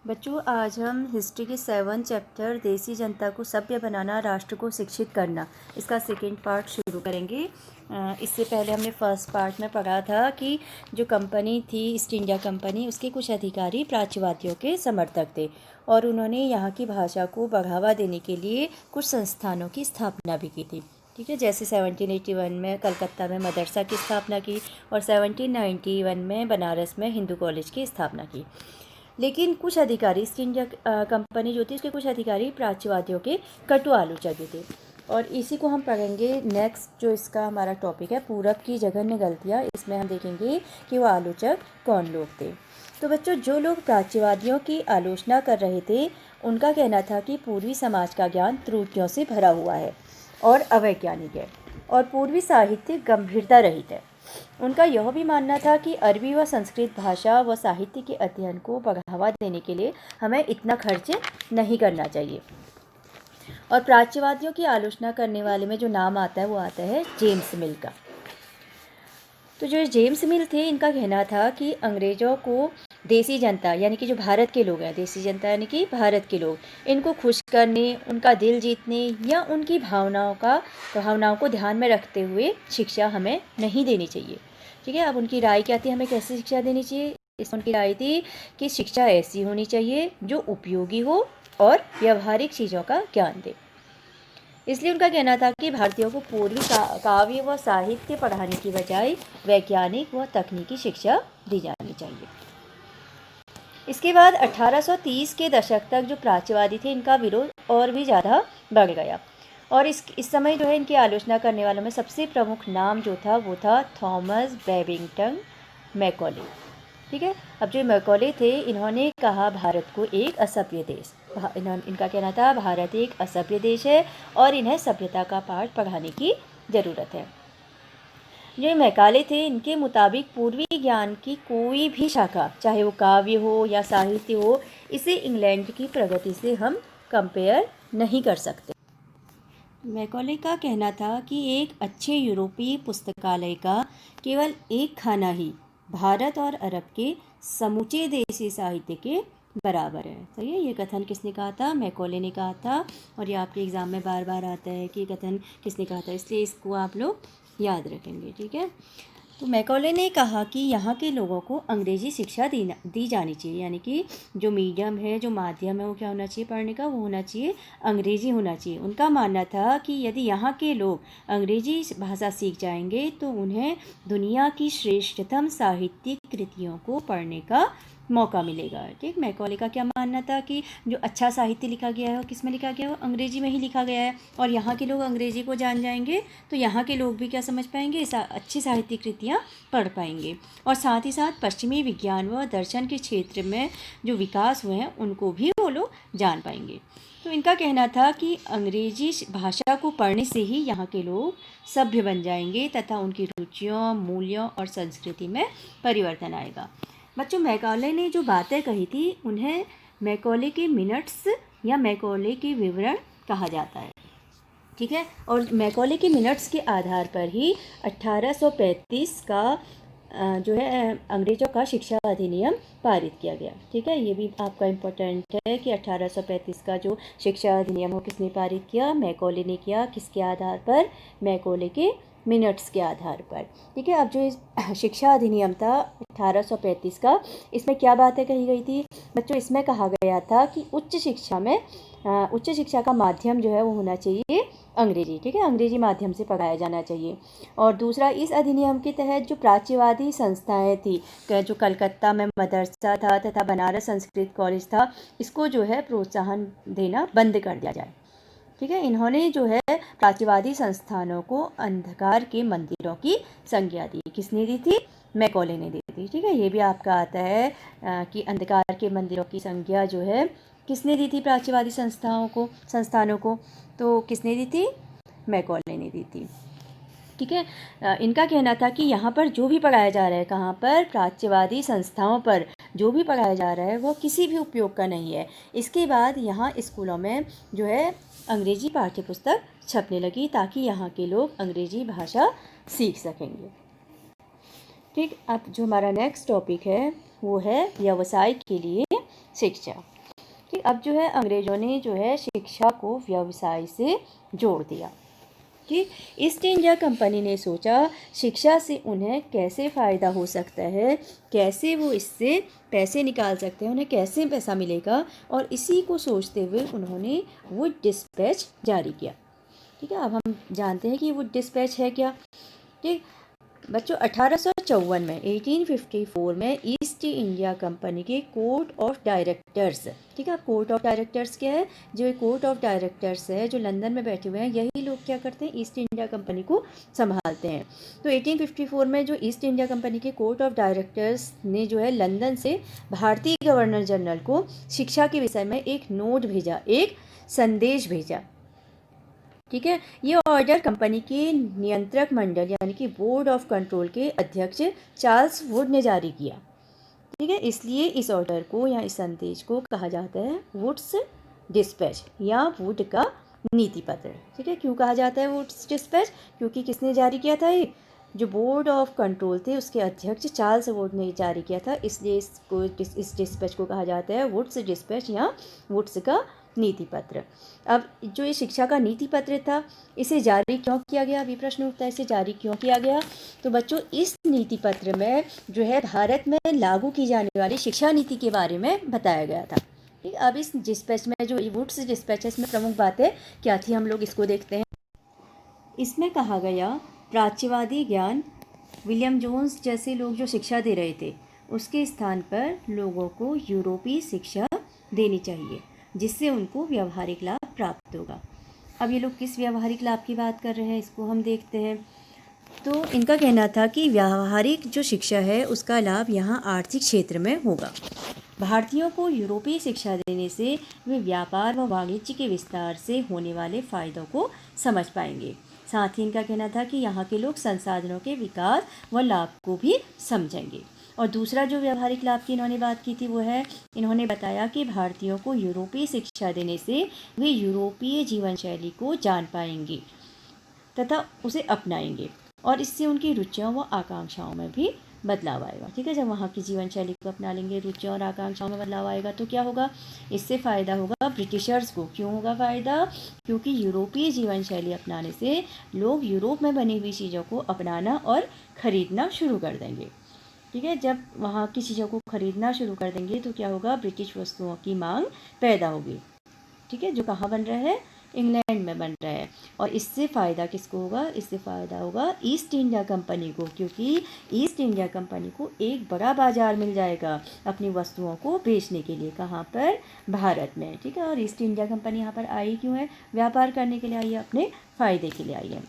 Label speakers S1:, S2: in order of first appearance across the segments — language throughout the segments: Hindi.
S1: बच्चों, आज हम हिस्ट्री के 7 चैप्टर देसी जनता को सभ्य बनाना, राष्ट्र को शिक्षित करना, इसका सेकेंड पार्ट शुरू करेंगे। इससे पहले हमने फर्स्ट पार्ट में पढ़ा था कि जो कंपनी थी ईस्ट इंडिया कंपनी, उसके कुछ अधिकारी प्राच्यवादियों के समर्थक थे और उन्होंने यहाँ की भाषा को बढ़ावा देने के लिए कुछ संस्थानों की स्थापना भी की थी। ठीक है, जैसे 1781 में कलकत्ता में मदरसा की स्थापना की और 1791 में बनारस में हिंदू कॉलेज की स्थापना की। लेकिन कुछ अधिकारी, ईस्ट इंडिया कंपनी जो थी उसके कुछ अधिकारी प्राच्यवादियों के कटु आलोचक भी थे और इसी को हम पढ़ेंगे। नेक्स्ट जो इसका हमारा टॉपिक है, पूरब की जघन्य गलतियाँ, इसमें हम देखेंगे कि वो आलोचक कौन लोग थे। तो बच्चों, जो लोग प्राच्यवादियों की आलोचना कर रहे थे उनका कहना था कि पूर्वी समाज का ज्ञान त्रुटियों से भरा हुआ है और अवैज्ञानिक है और पूर्वी साहित्य गंभीरता रहित है। उनका यह भी मानना था कि अरबी व संस्कृत भाषा व साहित्य के अध्ययन को बढ़ावा देने के लिए हमें इतना खर्च नहीं करना चाहिए। और प्राच्यवादियों की आलोचना करने वाले में जो नाम आता है वो आता है जेम्स मिल का। तो जो जेम्स मिल थे, इनका कहना था कि अंग्रेज़ों को देसी जनता यानी कि जो भारत के लोग हैं, देसी जनता यानी कि भारत के लोग, इनको खुश करने, उनका दिल जीतने या उनकी भावनाओं को ध्यान में रखते हुए शिक्षा हमें नहीं देनी चाहिए। ठीक है, अब उनकी राय क्या थी, हमें कैसे शिक्षा देनी चाहिए? इस उनकी राय थी कि शिक्षा ऐसी होनी चाहिए जो उपयोगी हो और व्यवहारिक चीज़ों का ज्ञान दे। इसलिए उनका कहना था कि भारतीयों को पूर्वी काव्य व साहित्य पढ़ाने की बजाय वैज्ञानिक व तकनीकी शिक्षा दी जानी चाहिए। इसके बाद 1830 के दशक तक जो प्राच्यवादी थे, इनका विरोध और भी ज़्यादा बढ़ गया और इस समय जो है इनकी आलोचना करने वालों में सबसे प्रमुख नाम जो था वो था थॉमस बेबिंगटन मैकॉले। ठीक है, अब जो मैकॉले थे, इन्होंने कहा भारत को एक असभ्य देश, इनका कहना था भारत एक असभ्य देश है और इन्हें सभ्यता का पाठ पढ़ाने की ज़रूरत है। जो मैकाले थे, इनके मुताबिक पूर्वी ज्ञान की कोई भी शाखा, चाहे वो काव्य हो या साहित्य हो, इसे इंग्लैंड की प्रगति से हम कंपेयर नहीं कर सकते। मैकॉले का कहना था कि एक अच्छे यूरोपीय पुस्तकालय का केवल एक खाना ही भारत और अरब के समूचे देसी साहित्य के बराबर है। सही है, ये कथन किसने कहा था? मैकॉले ने कहा था और ये आपके एग्ज़ाम में बार बार आता है कि कथन किसने कहा था, इसलिए इसको आप लोग याद रखेंगे। ठीक है, तो मैकॉले ने कहा कि यहाँ के लोगों को अंग्रेज़ी शिक्षा दी जानी चाहिए, यानी कि जो मीडियम है, जो माध्यम है, वो क्या होना चाहिए पढ़ने का? वो होना चाहिए अंग्रेज़ी होना चाहिए। उनका मानना था कि यदि यहाँ के लोग अंग्रेज़ी भाषा सीख जाएंगे तो उन्हें दुनिया की श्रेष्ठतम साहित्यिक कृतियों को पढ़ने का मौका मिलेगा। ठीक, मैकॉले का क्या मानना था कि जो अच्छा साहित्य लिखा गया है वो किस में लिखा गया है? वो अंग्रेज़ी में ही लिखा गया है और यहाँ के लोग अंग्रेज़ी को जान जाएंगे तो यहाँ के लोग भी क्या समझ पाएंगे? अच्छी साहित्यिक कृतियाँ पढ़ पाएंगे और साथ ही साथ पश्चिमी विज्ञान व दर्शन के क्षेत्र में जो विकास हुए हैं उनको भी वो लोग जान पाएंगे। तो इनका कहना था कि अंग्रेजी भाषा को पढ़ने से ही यहाँ के लोग सभ्य बन जाएंगे तथा उनकी रुचियों, मूल्यों और संस्कृति में परिवर्तन आएगा। बच्चों, मैकॉले ने जो बातें कही थी उन्हें मैकॉले के मिनट्स या मैकॉले के विवरण कहा जाता है। ठीक है, और मैकॉले के मिनट्स के आधार पर ही 1835 का जो है अंग्रेज़ों का शिक्षा अधिनियम पारित किया गया। ठीक है, ये भी आपका इम्पोर्टेंट है कि 1835 का जो शिक्षा अधिनियम हो किसने पारित किया? मैकॉले ने किया। किसके आधार पर? मैकॉले के मिनट्स के आधार पर। ठीक है, अब जो इस शिक्षा अधिनियम था 1835 का, इसमें क्या बातें कही गई थी बच्चों? इसमें कहा गया था कि उच्च शिक्षा का माध्यम जो है वो होना चाहिए अंग्रेजी। ठीक है, अंग्रेजी माध्यम से पढ़ाया जाना चाहिए। और दूसरा, इस अधिनियम के तहत जो प्राच्यवादी संस्थाएं थी, जो कलकत्ता में मदरसा था तथा बनारस संस्कृत कॉलेज था, इसको जो है प्रोत्साहन देना बंद कर दिया जाए। ठीक है, इन्होंने जो है प्राच्यवादी संस्थानों को अंधकार के मंदिरों की संज्ञा दी। किसने दी थी? मैकॉले ने दी थी। ठीक है, ये भी आपका आता है कि अंधकार के मंदिरों की संज्ञा जो है किसने दी थी? प्राच्यवादी संस्थानों को। तो किसने दी थी? मैकॉले ने दी थी। ठीक है, इनका कहना था कि यहाँ पर जो भी पढ़ाया जा रहा है, कहाँ पर? प्राच्यवादी संस्थाओं पर जो भी पढ़ाया जा रहा है वो किसी भी उपयोग का नहीं है। इसके बाद यहाँ स्कूलों में जो है अंग्रेजी पाठ्यपुस्तक छपने लगी ताकि यहाँ के लोग अंग्रेजी भाषा सीख सकेंगे। ठीक, अब जो हमारा नेक्स्ट टॉपिक है वो है व्यवसाय के लिए शिक्षा। ठीक, अब जो है अंग्रेज़ों ने जो है शिक्षा को व्यवसाय से जोड़ दिया। ठीक, ईस्ट इंडिया कंपनी ने सोचा शिक्षा से उन्हें कैसे फ़ायदा हो सकता है, कैसे वो इससे पैसे निकाल सकते हैं, उन्हें कैसे पैसा मिलेगा, और इसी को सोचते हुए उन्होंने वुड डिस्पैच जारी किया। ठीक है, अब हम जानते हैं कि वुड डिस्पैच है क्या। ठीक बच्चों, 1854 में 1854 में ईस्ट इंडिया कंपनी के कोर्ट ऑफ डायरेक्टर्स, ठीक है, कोर्ट ऑफ डायरेक्टर्स क्या है, जो कोर्ट ऑफ डायरेक्टर्स है जो लंदन में बैठे हुए हैं, यही लोग क्या करते हैं, ईस्ट इंडिया कंपनी को संभालते हैं। तो 1854 में जो ईस्ट इंडिया कंपनी के कोर्ट ऑफ डायरेक्टर्स ने जो है लंदन से भारतीय गवर्नर जनरल को शिक्षा के विषय में एक नोट भेजा, एक संदेश भेजा। ठीक है, ये ऑर्डर कंपनी के नियंत्रक मंडल यानी कि बोर्ड ऑफ कंट्रोल के अध्यक्ष चार्ल्स वुड ने जारी किया। ठीक है, इसलिए इस ऑर्डर को या इस संदेश को कहा जाता है वुड्स डिस्पैच या वुड का नीति पत्र। ठीक है, क्यों कहा जाता है वुड्स डिस्पैच, क्योंकि किसने जारी किया था, ये जो बोर्ड ऑफ कंट्रोल थे उसके अध्यक्ष चार्ल्स वुड ने जारी किया था, इसलिए इस डिस्पैच को कहा जाता है वुड्स डिस्पैच या वुड्स का नीति पत्र। अब जो ये शिक्षा का नीति पत्र था, इसे जारी क्यों किया गया, अभी प्रश्न उठता है, इसे जारी क्यों किया गया। तो बच्चों, इस नीति पत्र में जो है भारत में लागू की जाने वाली शिक्षा नीति के बारे में बताया गया था। ठीक, अब इस डिस्पैच में जो वुड्स डिस्पैच है, इसमें प्रमुख बातें क्या थी, हम लोग इसको देखते हैं। इसमें कहा गया प्राच्यवादी ज्ञान, विलियम जोन्स जैसे लोग जो शिक्षा दे रहे थे, उसके स्थान पर लोगों को यूरोपीय शिक्षा देनी चाहिए, जिससे उनको व्यावहारिक लाभ प्राप्त होगा। अब ये लोग किस व्यावहारिक लाभ की बात कर रहे हैं, इसको हम देखते हैं। तो इनका कहना था कि व्यावहारिक जो शिक्षा है उसका लाभ यहाँ आर्थिक क्षेत्र में होगा। भारतीयों को यूरोपीय शिक्षा देने से वे व्यापार व वाणिज्य के विस्तार से होने वाले फ़ायदों को समझ पाएंगे। साथ ही इनका कहना था कि यहाँ के लोग संसाधनों के विकास व लाभ को भी समझेंगे। और दूसरा जो व्यावहारिक लाभ की इन्होंने बात की थी वो है, इन्होंने बताया कि भारतीयों को यूरोपीय शिक्षा देने से वे यूरोपीय जीवन शैली को जान पाएंगे तथा उसे अपनाएंगे, और इससे उनकी रुचियों व आकांक्षाओं में भी बदलाव आएगा। ठीक है, जब वहाँ की जीवन शैली को अपना लेंगे, रुचियों और आकांक्षाओं में बदलाव आएगा, तो क्या होगा, इससे फ़ायदा होगा ब्रिटिशर्स को। क्यों होगा फ़ायदा, क्योंकि यूरोपीय जीवन शैली अपनाने से लोग यूरोप में बनी हुई चीज़ों को अपनाना और ख़रीदना शुरू कर देंगे। ठीक है, जब वहाँ की चीज़ों को ख़रीदना शुरू कर देंगे तो क्या होगा, ब्रिटिश वस्तुओं की मांग पैदा होगी। ठीक है, जो कहाँ बन रहा है, इंग्लैंड में बन रहा है। और इससे फ़ायदा किसको होगा, इससे फ़ायदा होगा ईस्ट इंडिया कंपनी को, क्योंकि ईस्ट इंडिया कंपनी को एक बड़ा बाज़ार मिल जाएगा अपनी वस्तुओं को बेचने के लिए। कहाँ पर, भारत में। ठीक है, और ईस्ट इंडिया कंपनी यहाँ पर आई क्यों है, व्यापार करने के लिए आई है, अपने फ़ायदे के लिए आई है।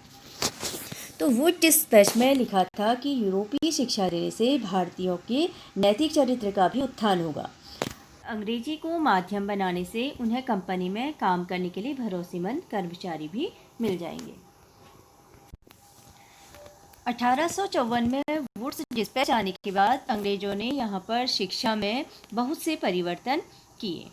S1: तो वुड डिस्पैच में लिखा था कि यूरोपीय शिक्षा देने से भारतीयों के नैतिक चरित्र का भी उत्थान होगा। अंग्रेजी को माध्यम बनाने से उन्हें कंपनी में काम करने के लिए भरोसेमंद कर्मचारी भी मिल जाएंगे। 1854 में वुड्स डिस्पैच आने के बाद अंग्रेजों ने यहाँ पर शिक्षा में बहुत से परिवर्तन किए।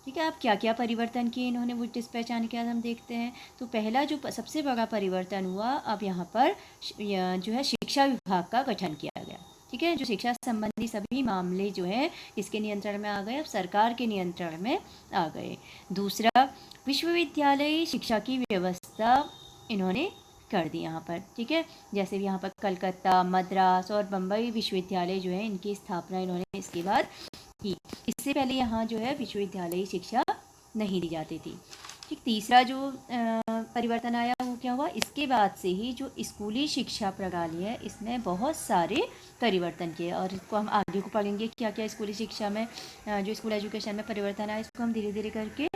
S1: ठीक है, अब क्या क्या परिवर्तन किए इन्होंने वुड डिस्पैच आने के बाद हम देखते हैं। तो पहला जो सबसे बड़ा परिवर्तन हुआ, अब यहाँ पर जो है शिक्षा विभाग का गठन किया गया। ठीक है, जो शिक्षा संबंधी सभी मामले जो हैं किसके नियंत्रण में आ गए, अब सरकार के नियंत्रण में आ गए। दूसरा, विश्वविद्यालय शिक्षा की व्यवस्था इन्होंने कर दी यहाँ पर। ठीक है, जैसे यहाँ पर कलकत्ता, मद्रास और बम्बई विश्वविद्यालय जो है, इनकी स्थापना इन्होंने इसके बाद की। इससे पहले यहाँ जो है विश्वविद्यालयी शिक्षा नहीं दी जाती थी। ठीक, तीसरा जो परिवर्तन आया वो क्या हुआ, इसके बाद से ही जो स्कूली शिक्षा प्रणाली है इसमें बहुत सारे परिवर्तन किए, और इसको हम आगे को पढ़ेंगे क्या क्या स्कूली शिक्षा में जो स्कूल एजुकेशन में परिवर्तन आया, इसको हम धीरे धीरे करके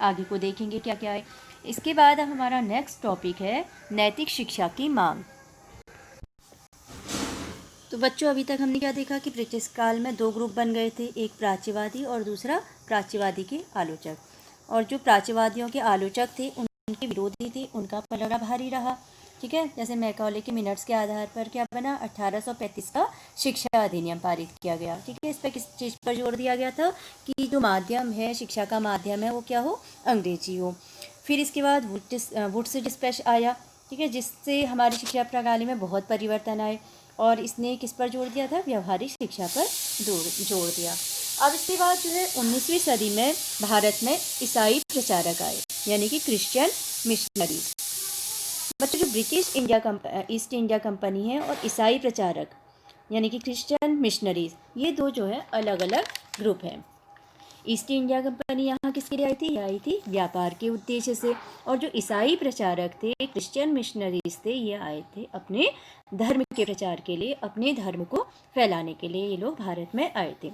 S1: आगे को देखेंगे क्या क्या है। इसके बाद हमारा नेक्स्ट टॉपिक है नैतिक शिक्षा की मांग। तो बच्चों, अभी तक हमने क्या देखा कि ब्रिटिश काल में दो ग्रुप बन गए थे, एक प्राच्यवादी और दूसरा प्राच्यवादी के आलोचक। और जो प्राच्यवादियों के आलोचक थे, उनके विरोधी थे, उनका पलड़ा भारी रहा। ठीक है, जैसे मैकॉले के मिनट्स के आधार पर क्या बना, 1835 का शिक्षा अधिनियम पारित किया गया। ठीक है, इस पर किस चीज़ पर जोर दिया गया था कि जो माध्यम है, शिक्षा का माध्यम है, वो क्या हो, अंग्रेजी हो। फिर इसके बाद वुड्स डिस्पैच आया। ठीक है, जिससे हमारी शिक्षा प्रणाली में बहुत परिवर्तन आए, और इसने किस पर जोर दिया था, व्यवहारिक शिक्षा पर जोर दिया। अब इसके बाद जो है 19वीं सदी में भारत में ईसाई प्रचारक आए, यानी कि क्रिश्चियन मिशनरीज। बच्चों, जो ब्रिटिश ईस्ट इंडिया कंपनी है और ईसाई प्रचारक यानी कि क्रिश्चियन मिशनरीज, ये दो जो है अलग अलग ग्रुप हैं। ईस्ट इंडिया कंपनी यहाँ किसके लिए आई थी? ये आई थी व्यापार के उद्देश्य से। और जो ईसाई प्रचारक थे, क्रिश्चियन मिशनरीज थे, ये आए थे अपने धर्म के प्रचार के लिए, अपने धर्म को फैलाने के लिए ये लोग भारत में आए थे।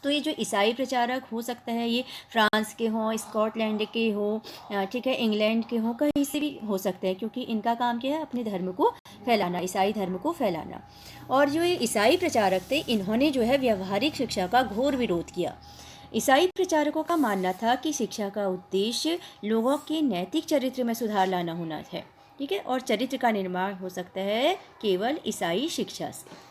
S1: तो ये जो ईसाई प्रचारक हो सकता है ये फ्रांस के हों, स्कॉटलैंड के हों, ठीक है, इंग्लैंड के हों, कहीं से भी हो सकते हैं, क्योंकि इनका काम क्या है? अपने धर्म को फैलाना, ईसाई धर्म को फैलाना। और जो ये ईसाई प्रचारक थे, इन्होंने जो है व्यवहारिक शिक्षा का घोर विरोध किया। ईसाई प्रचारकों का मानना था कि शिक्षा का उद्देश्य लोगों के नैतिक चरित्र में सुधार लाना होना है, ठीक है, और चरित्र का निर्माण हो सकता है केवल ईसाई शिक्षा से।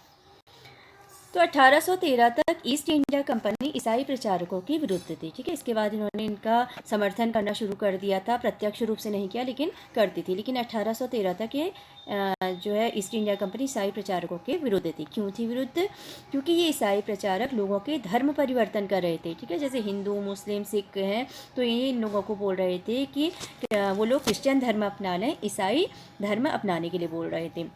S1: तो 1813 तक ईस्ट इंडिया कंपनी ईसाई प्रचारकों के विरुद्ध थी, ठीक है। इसके बाद इन्होंने इनका समर्थन करना शुरू कर दिया था, प्रत्यक्ष रूप से नहीं किया लेकिन करती थी। लेकिन 1813 तक ये जो है ईस्ट इंडिया कंपनी ईसाई प्रचारकों के विरुद्ध थी। क्यों थी विरुद्ध? क्योंकि ये ईसाई प्रचारक लोगों के धर्म परिवर्तन कर रहे थे, ठीक है। जैसे हिंदू, मुस्लिम, सिख हैं, तो ये इन लोगों को बोल रहे थे कि वो लोग क्रिश्चियन धर्म अपना लें, ईसाई धर्म अपनाने के लिए बोल रहे थे।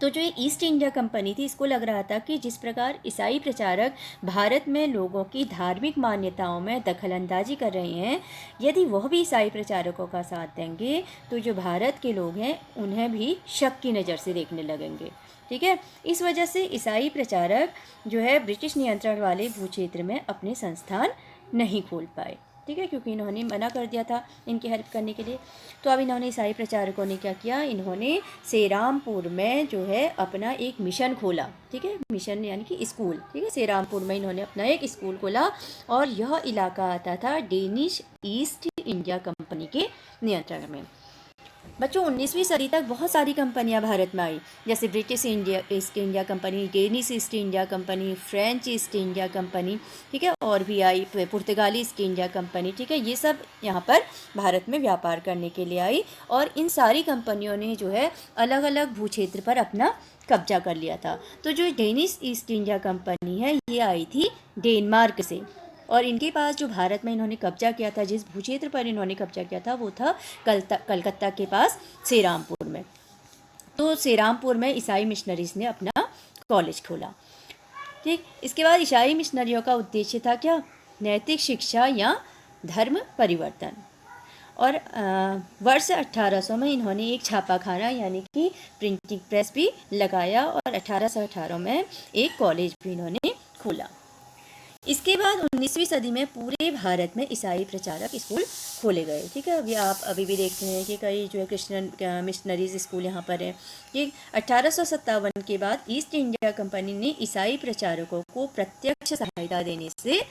S1: तो जो ये ईस्ट इंडिया कंपनी थी, इसको लग रहा था कि जिस प्रकार ईसाई प्रचारक भारत में लोगों की धार्मिक मान्यताओं में दखलंदाजी कर रहे हैं, यदि वह भी ईसाई प्रचारकों का साथ देंगे तो जो भारत के लोग हैं उन्हें भी शक की नज़र से देखने लगेंगे, ठीक है। इस वजह से ईसाई प्रचारक जो है ब्रिटिश नियंत्रण वाले भूक्षेत्र में अपने संस्थान नहीं खोल पाए, ठीक है, क्योंकि इन्होंने मना कर दिया था इनकी हेल्प करने के लिए। तो अब इन्होंने ईसाई प्रचारकों ने क्या किया? इन्होंने सेरामपुर में जो है अपना एक मिशन खोला, ठीक है, मिशन यानी कि स्कूल, ठीक है। सेरामपुर में इन्होंने अपना एक स्कूल खोला और यह इलाका आता था डेनिश ईस्ट इंडिया कंपनी के नियंत्रण में। बच्चों, 19वीं सदी तक बहुत सारी कंपनियां भारत में आई, जैसे British east India company, Danish east India company, French east India company, ठीक है, और भी आई पुर्तगाली ईस्ट इंडिया कंपनी, ठीक है। ये सब यहाँ पर भारत में व्यापार करने के लिए आई और इन सारी कंपनियों ने जो है अलग अलग भूक्षेत्र पर अपना कब्जा कर लिया था। तो जो डेनिश ईस्ट इंडिया कंपनी है, ये आई थी डेनमार्क से, और इनके पास जो भारत में इन्होंने कब्जा किया था, जिस भूक्षेत्र पर इन्होंने कब्जा किया था, वो था कलकत्ता के पास सेरामपुर में। तो सेरामपुर में ईसाई मिशनरीज ने अपना कॉलेज खोला, ठीक। इसके बाद ईसाई मिशनरियों का उद्देश्य था क्या? नैतिक शिक्षा या धर्म परिवर्तन। और वर्ष 1800 में इन्होंने एक छापाखाना यानी कि प्रिंटिंग प्रेस भी लगाया और 1818 में एक कॉलेज भी इन्होंने खोला। इसके बाद 19वीं सदी में पूरे भारत में ईसाई प्रचारक स्कूल खोले गए, ठीक है। अभी आप अभी भी देखते हैं कि कई जो है क्रिश्चियन मिशनरीज स्कूल यहाँ पर हैं। ये 1857 के बाद ईस्ट इंडिया कंपनी ने ईसाई प्रचारकों को प्रत्यक्ष सहायता देने से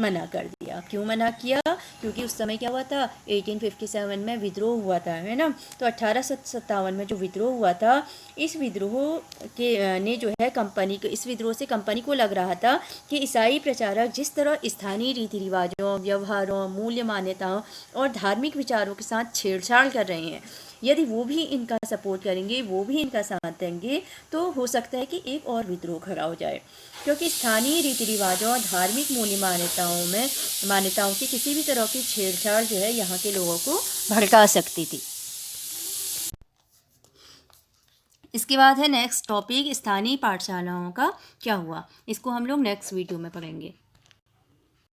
S1: मना कर दिया। क्यों मना किया? क्योंकि उस समय क्या हुआ था? 1857 में विद्रोह हुआ था, है ना। तो 1857 में जो विद्रोह हुआ था, इस विद्रोह के ने जो है कंपनी को, इस विद्रोह से कंपनी को लग रहा था कि ईसाई प्रचारक जिस तरह स्थानीय रीति रिवाजों, व्यवहारों, मूल्य मान्यताओं और धार्मिक विचारों के साथ छेड़छाड़ कर रहे हैं, यदि वो भी इनका सपोर्ट करेंगे, वो भी इनका साथ देंगे, तो हो सकता है कि एक और विद्रोह खड़ा हो जाए। क्योंकि स्थानीय रीति रिवाजों और धार्मिक मूल्य मान्यताओं की किसी भी तरह की छेड़छाड़ जो है यहाँ के लोगों को भड़का सकती थी। इसके बाद है नेक्स्ट टॉपिक, स्थानीय पाठशालाओं का क्या हुआ। इसको हम लोग नेक्स्ट वीडियो में पढ़ेंगे।